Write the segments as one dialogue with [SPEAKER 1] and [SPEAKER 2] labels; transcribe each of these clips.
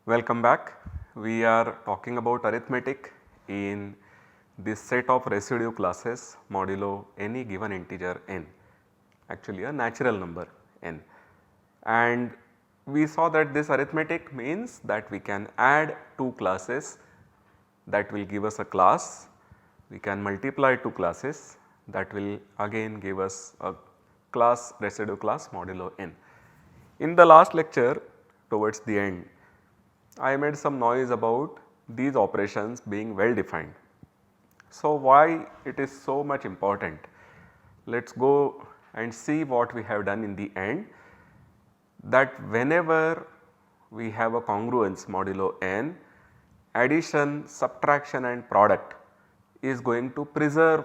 [SPEAKER 1] Welcome back. We are talking about arithmetic in this set of residue classes modulo any given integer n, actually a natural number n. And we saw that this arithmetic means that we can add two classes that will give us a class, we can multiply two classes that will again give us a class residue class modulo n. In the last lecture towards the end, I made some noise about these operations being well defined. So, why it is so much important? Let us go and see what we have done in the end, that whenever we have a congruence modulo n, addition, subtraction and product is going to preserve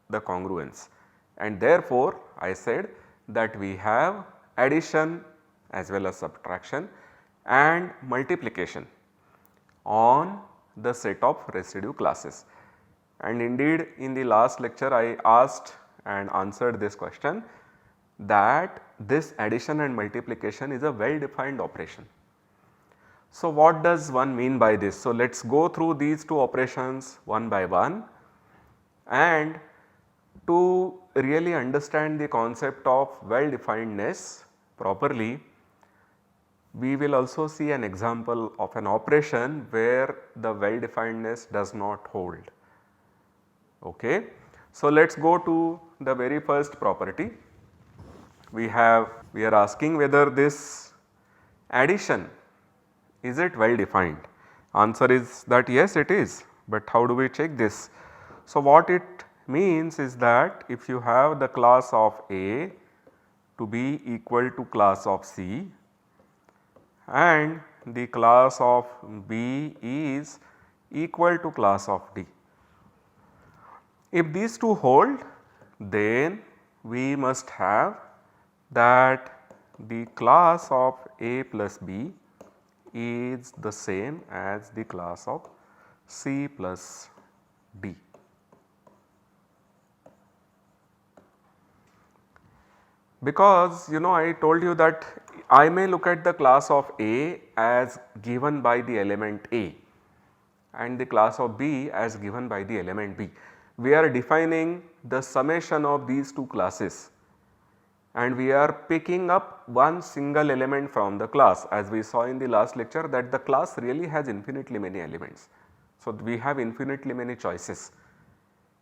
[SPEAKER 1] the congruence, and therefore I said that we have addition as well as subtraction and multiplication on the set of residue classes. And indeed in the last lecture I asked and answered this question that this addition and multiplication is a well defined operation. So, what does one mean by this? So, let us go through these two operations one by one, and to really understand the concept of well definedness properly, we will also see an example of an operation where the well definedness does not hold. Okay. So, let us go to the very first property. We are asking whether this addition is it well defined. Answer is that yes, it is, but how do we check this? So, what it means is that if you have the class of A to be equal to class of C and the class of B is equal to class of D. If these two hold, then we must have that the class of A plus B is the same as the class of C plus D. Because I told you that I may look at the class of A as given by the element A and the class of B as given by the element B. We are defining the summation of these two classes and we are picking up one single element from the class, as we saw in the last lecture that the class really has infinitely many elements. So, we have infinitely many choices,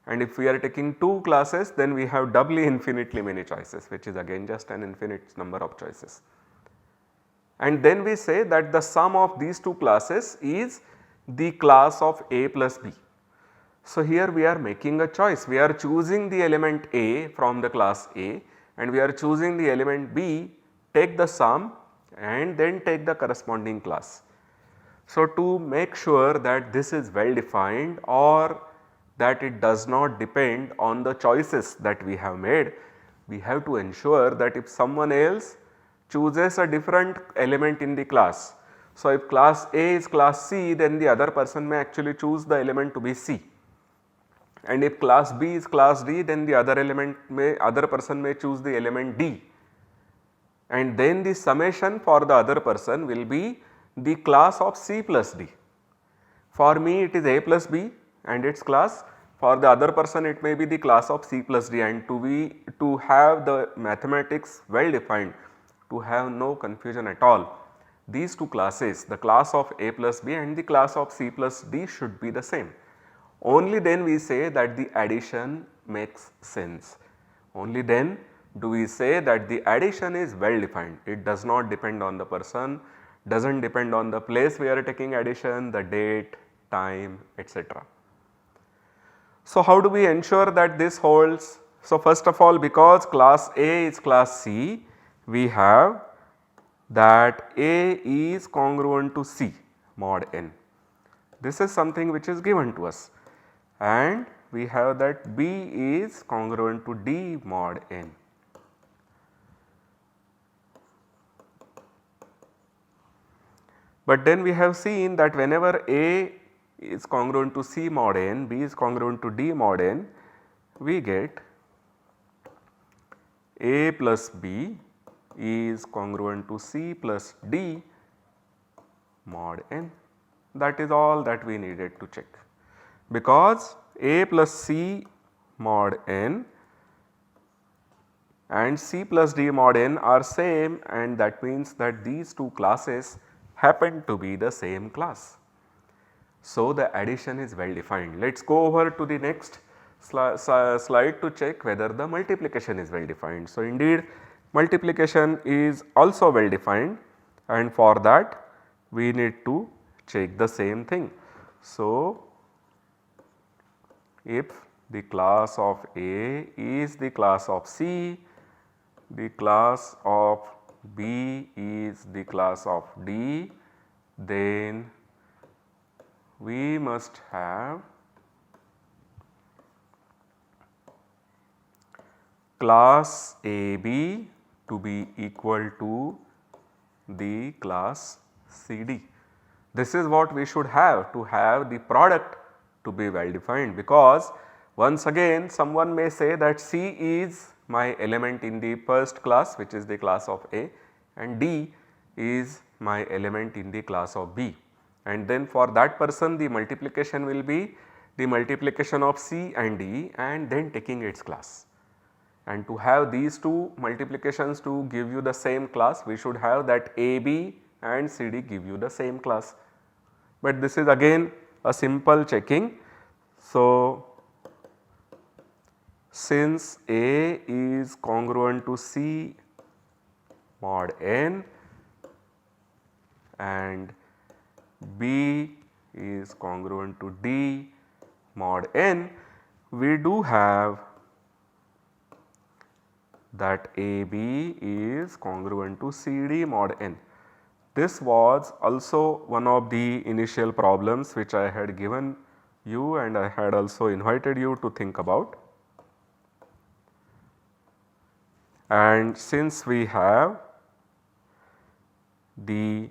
[SPEAKER 1] and if we are taking two classes then we have doubly infinitely many choices, which is again just an infinite number of choices. And then we say that the sum of these two classes is the class of A plus B. So, here we are making a choice, we are choosing the element A from the class A and we are choosing the element B, take the sum and then take the corresponding class. So, to make sure that this is well defined or that it does not depend on the choices that we have made, we have to ensure that if someone else chooses a different element in the class. So, if class A is class C, then the other person may actually choose the element to be C, and if class B is class D, then the other person may choose the element D, and then the summation for the other person will be the class of C plus D. For me it is A plus B and its class, for the other person it may be the class of C plus D, and to have the mathematics well defined, to have no confusion at all, these two classes, the class of A plus B and the class of C plus D, should be the same. Only then we say that the addition makes sense. Only then do we say that the addition is well defined. It does not depend on the person, does not depend on the place we are taking addition, the date, time, etc. So, how do we ensure that this holds? So, first of all, because class A is class C, we have that A is congruent to C mod n. This is something which is given to us, and we have that B is congruent to D mod n. But then we have seen that whenever A is congruent to C mod n, B is congruent to D mod n, we get A plus B is congruent to C plus D mod n. That is all that we needed to check, because A plus C mod n and C plus D mod n are same, and that means that these two classes happen to be the same class. So, the addition is well defined. Let us go over to the next slide to check whether the multiplication is well defined. So, indeed multiplication is also well defined, and for that we need to check the same thing. So, if the class of A is the class of C, the class of B is the class of D, then we must have class AB to be equal to the class CD. This is what we should have to have the product to be well defined, because once again someone may say that C is my element in the first class, which is the class of A, and D is my element in the class of B, and then for that person the multiplication will be the multiplication of C and D and then taking its class. And to have these two multiplications to give you the same class, we should have that AB and CD give you the same class. But this is again a simple checking. So, since A is congruent to C mod n and B is congruent to D mod n, we do have that AB is congruent to CD mod n. This was also one of the initial problems which I had given you, and I had also invited you to think about. And since we have the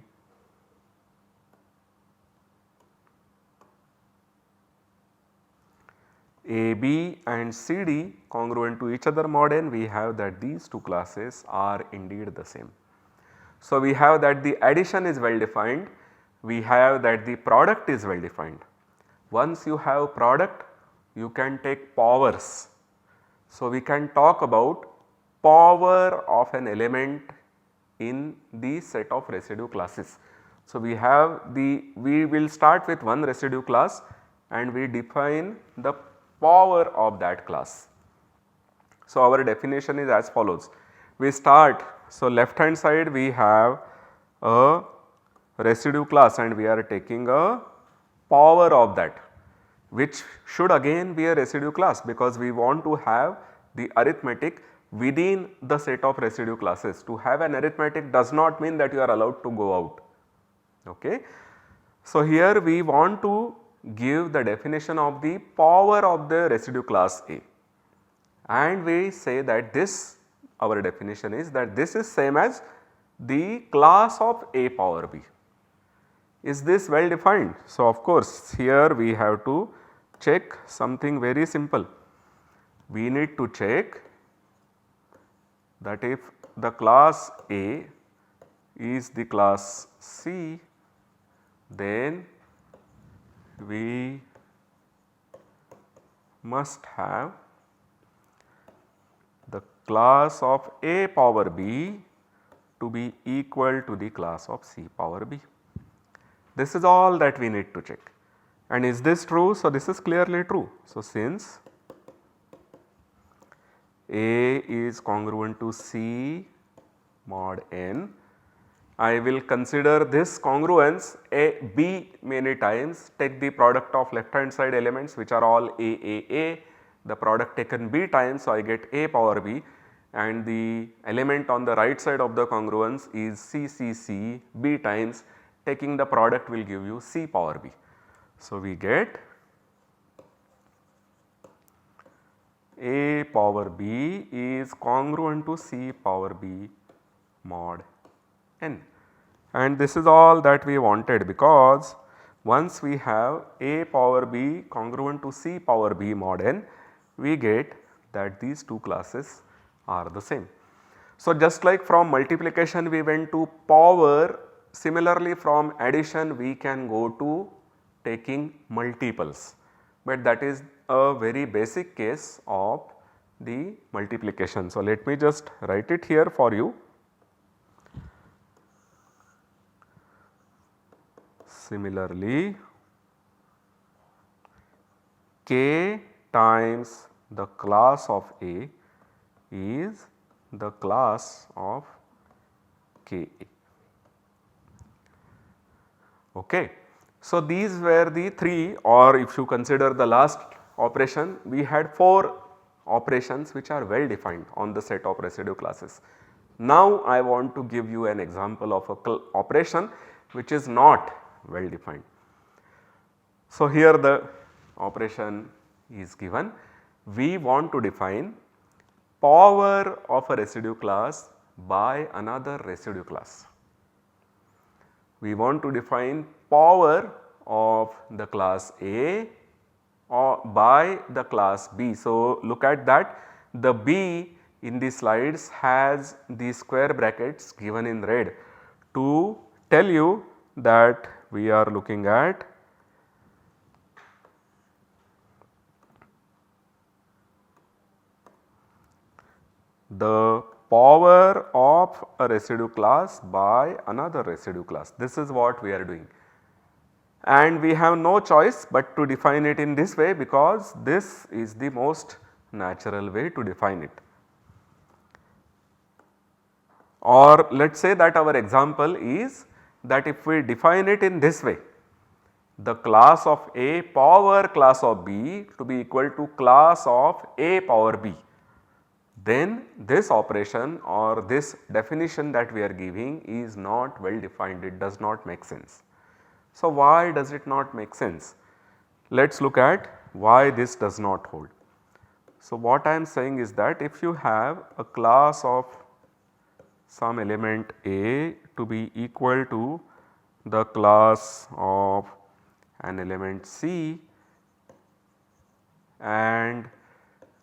[SPEAKER 1] AB and CD congruent to each other mod n, we have that these two classes are indeed the same. So, we have that the addition is well defined, we have that the product is well defined. Once you have product, you can take powers. So, we can talk about power of an element in the set of residue classes. So, we will start with one residue class and we define the power of that class. So, our definition is as follows. We start, so left hand side we have a residue class and we are taking a power of that, which should again be a residue class, because we want to have the arithmetic within the set of residue classes. To have an arithmetic does not mean that you are allowed to go out. Okay. So, here we want to give the definition of the power of the residue class A, and we say that this, our definition is that this is same as the class of A power B. Is this well defined? So, of course, here we have to check something very simple. We need to check that if the class A is the class C, then we must have the class of A power B to be equal to the class of C power B. This is all that we need to check. And is this true? So, this is clearly true. So, since A is congruent to C mod n, I will consider this congruence A B many times, take the product of left hand side elements which are all A, the product taken B times, so I get A power B, and the element on the right side of the congruence is C B times, taking the product will give you C power B. So, we get A power B is congruent to C power B mod n, and this is all that we wanted, because once we have A power B congruent to C power B mod n, we get that these two classes are the same. So, just like from multiplication we went to power similarly from addition we can go to taking multiples, but that is a very basic case of the multiplication. So, let me just write it here for you. Similarly, k times the class of A is the class of Ka. Okay. So, these were the 3, or if you consider the last operation, we had 4 operations which are well defined on the set of residue classes. Now, I want to give you an example of a operation which is not well defined. So, here the operation is given. We want to define power of a residue class by another residue class. We want to define power of the class A or by the class B. So, look at that, the B in the slides has the square brackets given in red to tell you that we are looking at the power of a residue class by another residue class. This is what we are doing, and we have no choice but to define it in this way, because this is the most natural way to define it. Or let us say that our example is that if we define it in this way, the class of A power class of B to be equal to class of A power B, then this operation or this definition that we are giving is not well defined, it does not make sense. So, why does it not make sense? Let us look at why this does not hold. So, what I am saying is that if you have a class of some element A to be equal to the class of an element C, and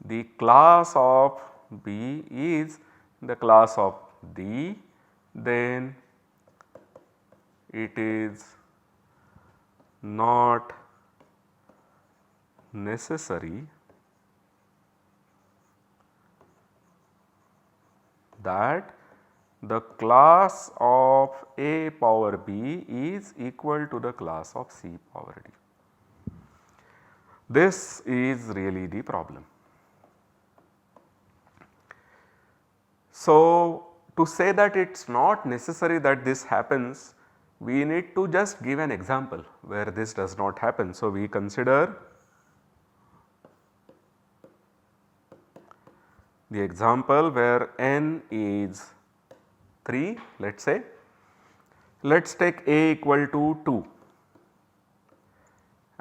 [SPEAKER 1] the class of B is the class of D, then it is not necessary that the class of A power B is equal to the class of C power D. This is really the problem. So, to say that it is not necessary that this happens, we need to just give an example where this does not happen. So, we consider the example where n is 3, let us say. Let us take A equal to 2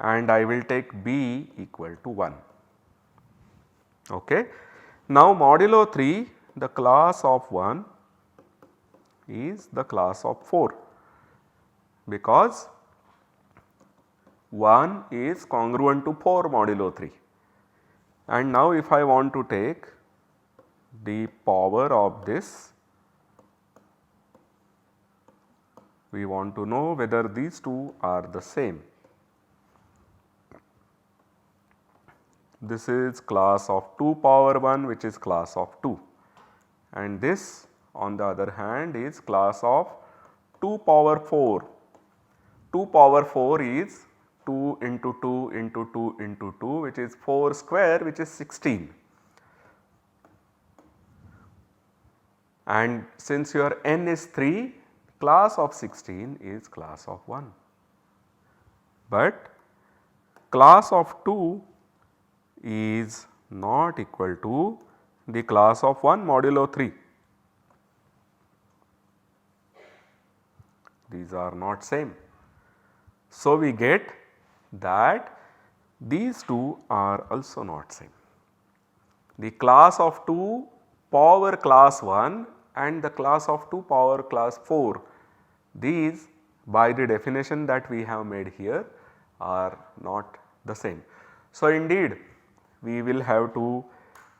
[SPEAKER 1] and I will take B equal to 1. Okay. Now, modulo 3, the class of 1 is the class of 4, because 1 is congruent to 4 modulo 3. And now, if I want to take the power of this, we want to know whether these two are the same. This is class of 2 power 1, which is class of 2, and this on the other hand is class of 2 power 4. 2 power 4 is 2 into 2 into 2 into 2, which is 4 square, which is 16. And since your n is 3, class of 16 is class of 1, but class of 2 is not equal to the class of 1 modulo 3. These are not same. So, we get that these two are also not same. The class of 2 power class 1 and the class of 2 power class 4, these by the definition that we have made here are not the same. So, indeed we will have to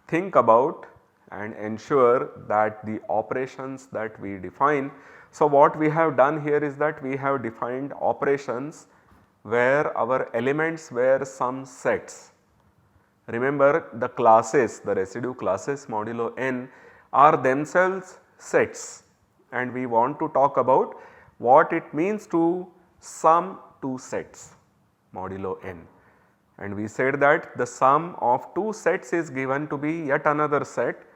[SPEAKER 1] think about and ensure that the operations that we define So, what we have done here is that we have defined operations where our elements were some sets. Remember, the classes, the residue classes modulo n are themselves sets, and we want to talk about what it means to sum two sets modulo n. And we said that the sum of two sets is given to be yet another set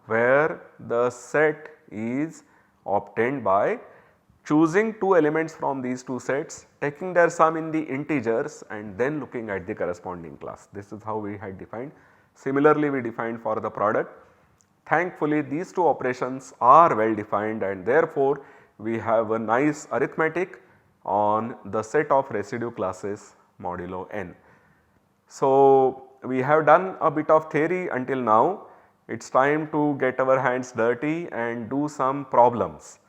[SPEAKER 1] where the set is obtained by choosing two elements from these two sets, taking their sum in the integers and then looking at the corresponding class. This is how we had defined. Similarly, we defined for the product. Thankfully, these two operations are well defined, and therefore, we have a nice arithmetic on the set of residue classes modulo n. So, we have done a bit of theory until now. It is time to get our hands dirty and do some problems.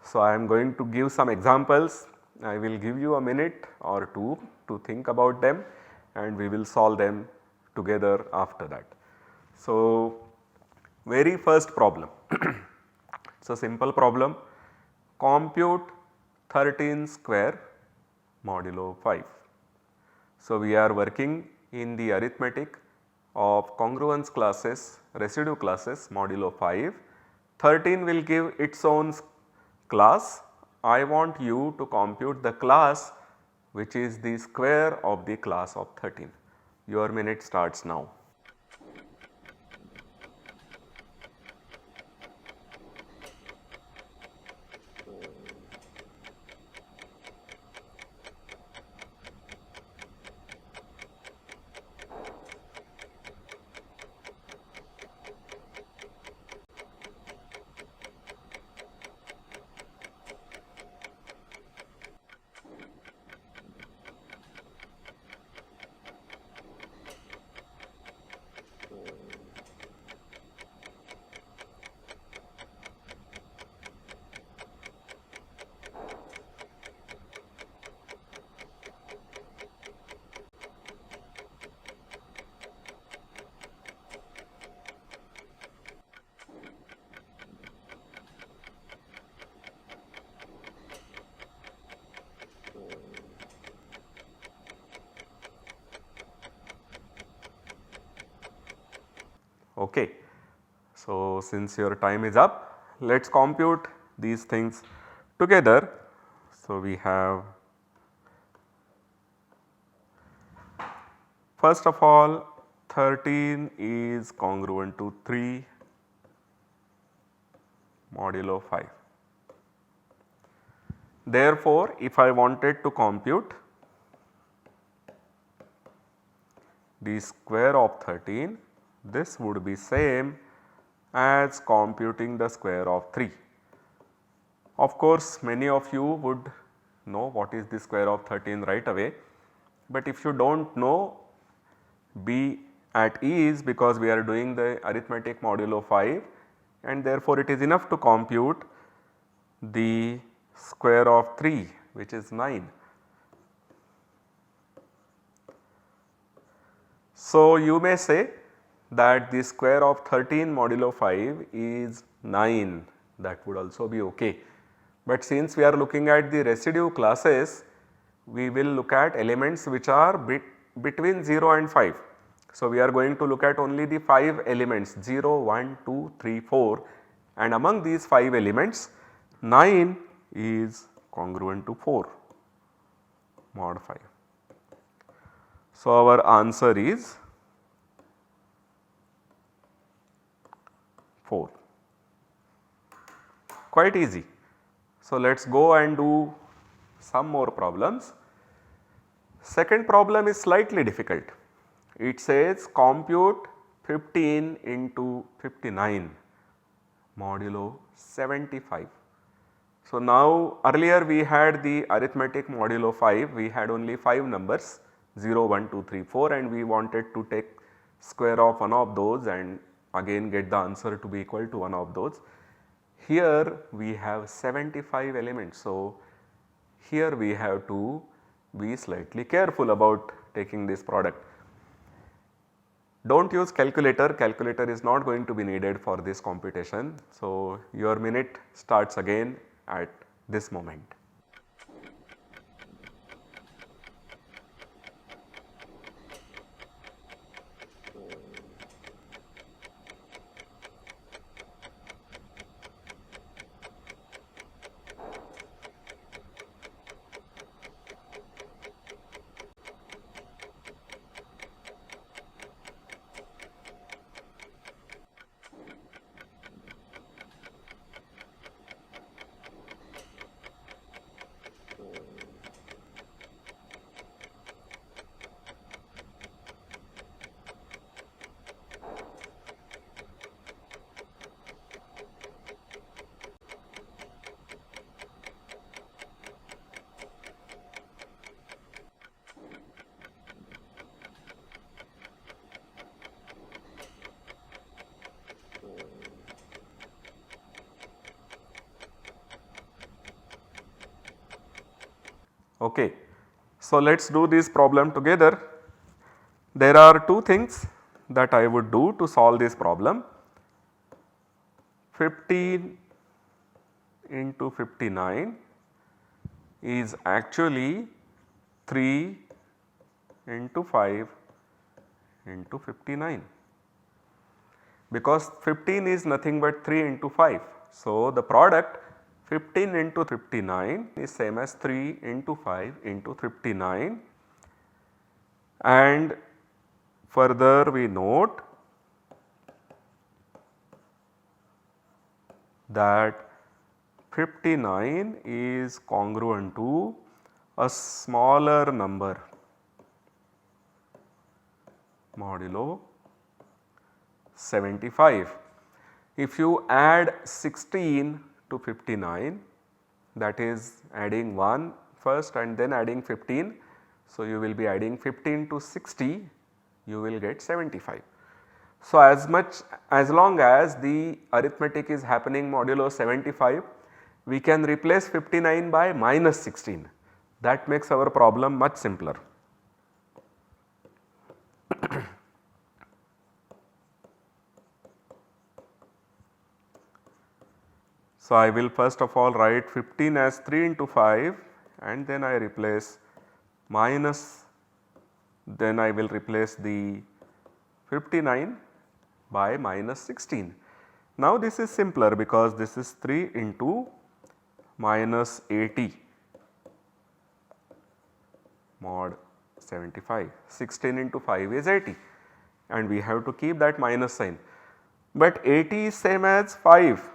[SPEAKER 1] So, I am going to give some examples. I will give you a minute or two to think about them, and we will solve them together after that. So, very first problem, it is a simple problem. Compute 13 square modulo 5. So, we are working in the arithmetic of congruence classes, residue classes modulo 5. 13 will give its own class. I want you to compute the class which is the square of the class of 13. Your minute starts now. Okay. So, since your time is up, let us compute these things together. So, we have first of all 13 is congruent to 3 modulo 5. Therefore, if I wanted to compute the square of 13, this would be same as computing the square of 3. Of course, many of you would know what is the square of 13 right away, but if you do not know, be at ease because we are doing the arithmetic modulo 5, and therefore, it is enough to compute the square of 3 which is 9. So, you may say that the square of 13 modulo 5 is 9, that would also be okay. But since we are looking at the residue classes, we will look at elements which are between 0 and 5. So, we are going to look at only the 5 elements 0, 1, 2, 3, 4, and among these 5 elements 9 is congruent to 4 mod 5. So, our answer is 4, quite easy. So, let us go and do some more problems. Second problem is slightly difficult. It says compute 15 into 59 modulo 75. So, now earlier we had the arithmetic modulo 5, we had only 5 numbers 0, 1, 2, 3, 4, and we wanted to take square of one of those and again get the answer to be equal to one of those. Here we have 75 elements. So, here we have to be slightly careful about taking this product. Do not use calculator, calculator is not going to be needed for this computation. So, your minute starts again at this moment. Okay. So, let us do this problem together. There are two things that I would do to solve this problem. 15 into 59 is actually 3 into 5 into 59, because 15 is nothing but 3 into 5. So, the product 15 into 59 is same as 3 into 5 into 59, and further we note that 59 is congruent to a smaller number modulo 75. If you add 16 to 59, that is adding 1 first and then adding 15. So, you will be adding 15 to 60, you will get 75. So, as long as the arithmetic is happening modulo 75, we can replace 59 by minus 16. That makes our problem much simpler. So, I will first of all write 15 as 3 into 5 and then I replace minus, then I will replace the 59 by minus 16. Now, this is simpler because this is 3 into minus 80 mod 75, 16 into 5 is 80 and we have to keep that minus sign, but 80 is same as 5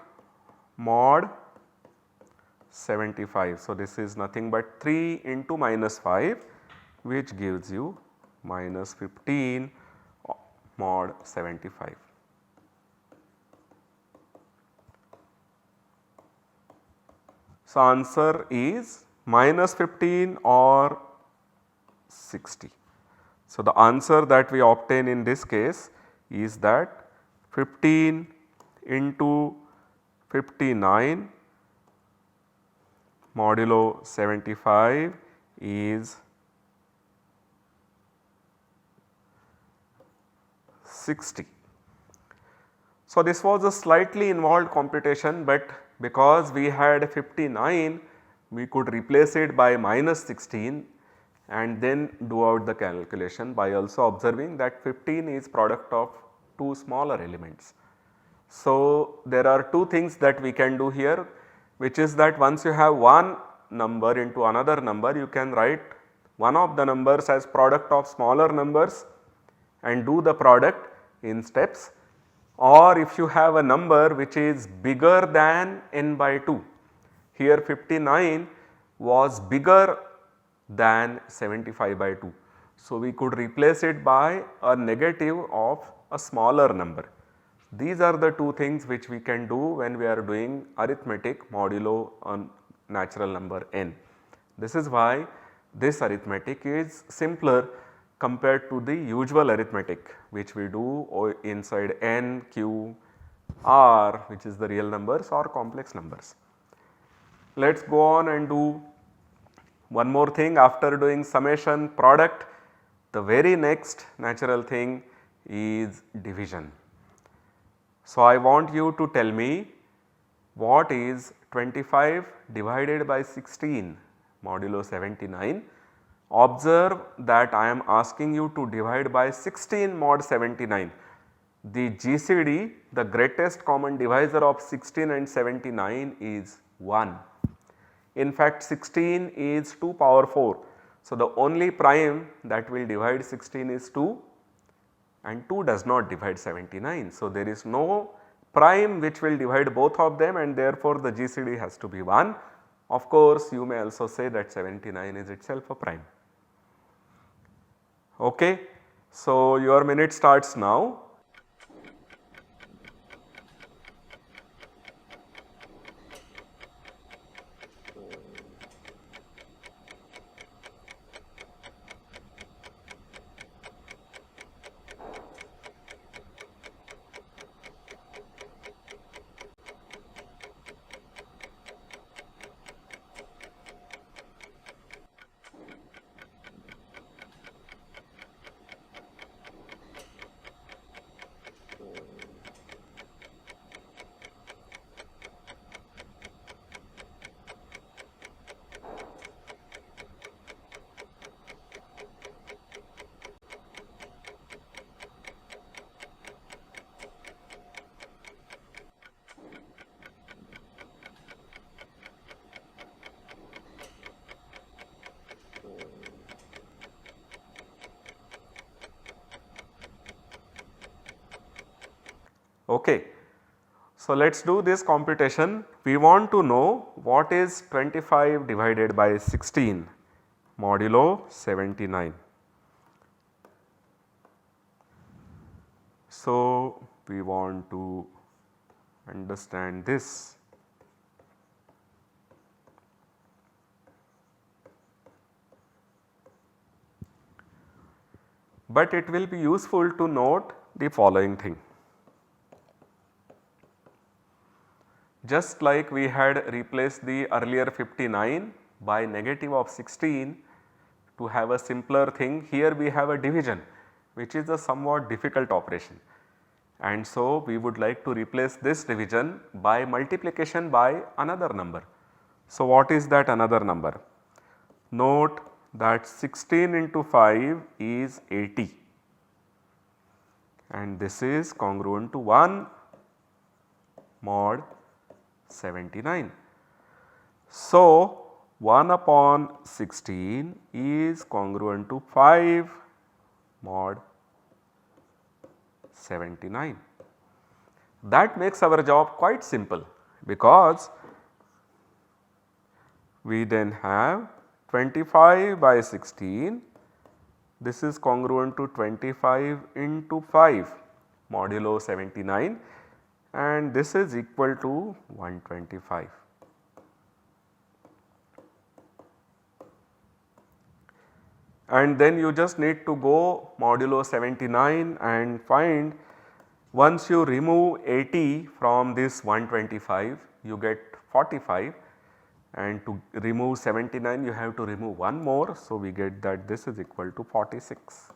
[SPEAKER 1] mod 75. So, this is nothing but 3 into minus 5, which gives you minus 15 mod 75. So, answer is minus 15 or 60. So, the answer that we obtain in this case is that 15 into 59 modulo 75 is 60. So, this was a slightly involved computation, but because we had 59, we could replace it by minus 16 and then do out the calculation by also observing that 15 is product of two smaller elements. So, there are two things that we can do here, which is that once you have one number into another number, you can write one of the numbers as product of smaller numbers and do the product in steps, or if you have a number which is bigger than n by 2. Here 59 was bigger than 75 by 2. So, we could replace it by a negative of a smaller number. These are the two things which we can do when we are doing arithmetic modulo on natural number n. This is why this arithmetic is simpler compared to the usual arithmetic which we do inside n, q, r, which is the real numbers or complex numbers. Let us go on and do one more thing. After doing summation, product, the very next natural thing is division. So, I want you to tell me what is 25 divided by 16 modulo 79. Observe that I am asking you to divide by 16 mod 79. The GCD, the greatest common divisor of 16 and 79 is 1. In fact, 16 is 2 power 4. So, the only prime that will divide 16 is 2 and 2 does not divide 79. So, there is no prime which will divide both of them and therefore, the GCD has to be 1. Of course, you may also say that 79 is itself a prime. Okay. So, your minute starts now. Okay. So, let us do this computation. We want to know what is 25 divided by 16 modulo 79. So, we want to understand this. But it will be useful to note the following thing. Just like we had replaced the earlier 59 by negative of 16 to have a simpler thing, here we have a division which is a somewhat difficult operation. And so, we would like to replace this division by multiplication by another number. So, what is that another number? Note that 16 into 5 is 80 and this is congruent to 1 mod 79. So, 1 upon 16 is congruent to 5 mod 79. That makes our job quite simple because we then have 25 by 16, this is congruent to 25 into 5 modulo 79 and this is equal to 125. And then you just need to go modulo 79 and find, once you remove 80 from this 125 you get 45 and to remove 79 you have to remove one more. So, we get that this is equal to 46.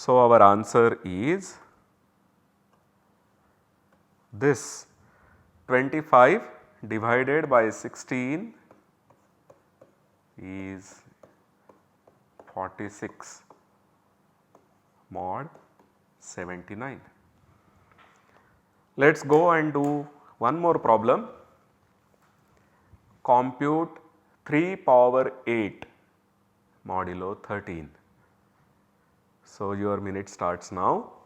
[SPEAKER 1] So, our answer is this 25 divided by 16 is 46 mod 79. Let us go and do one more problem. Compute 3 power 8 modulo 13. So, your minute starts now.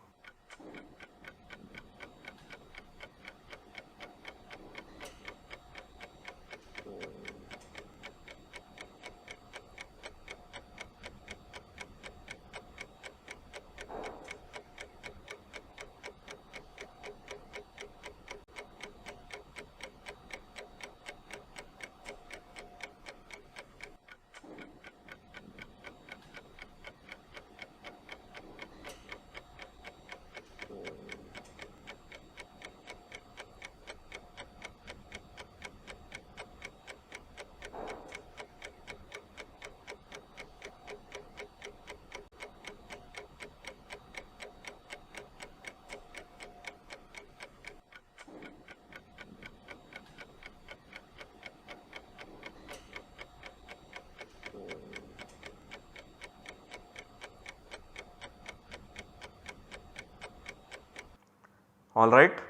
[SPEAKER 1] Alright.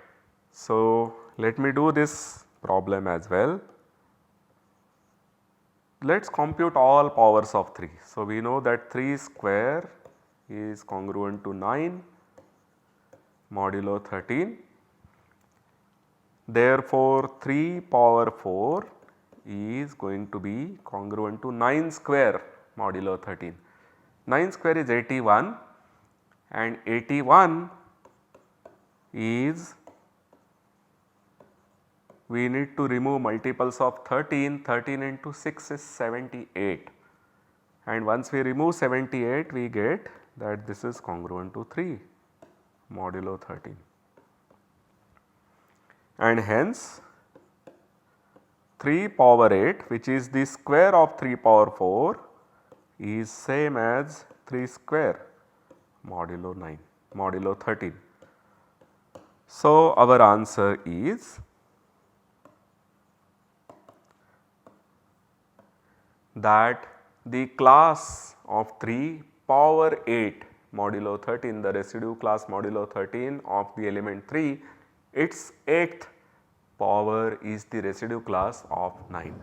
[SPEAKER 1] So, let me do this problem as well. Let us compute all powers of 3. So, we know that 3 square is congruent to 9 modulo 13. Therefore, 3 power 4 is going to be congruent to 9 square modulo 13. 9 square is 81 and 81 is, we need to remove multiples of 13, 13 into 6 is 78, and once we remove 78 we get that this is congruent to 3 modulo 13, and hence 3 power 8, which is the square of 3 power 4, is same as 3 square modulo 9 modulo 13. So, our answer is that the class of 3 power 8 modulo 13, the residue class modulo 13 of the element 3, its 8th power is the residue class of 9.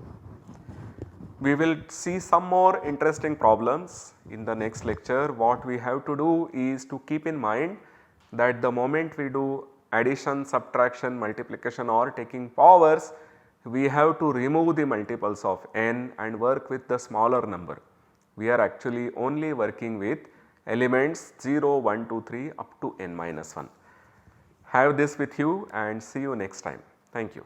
[SPEAKER 1] We will see some more interesting problems in the next lecture. What we have to do is to keep in mind that the moment we do addition, subtraction, multiplication or taking powers, we have to remove the multiples of n and work with the smaller number. We are actually only working with elements 0, 1, 2, 3 up to n minus 1. Have this with you and see you next time. Thank you.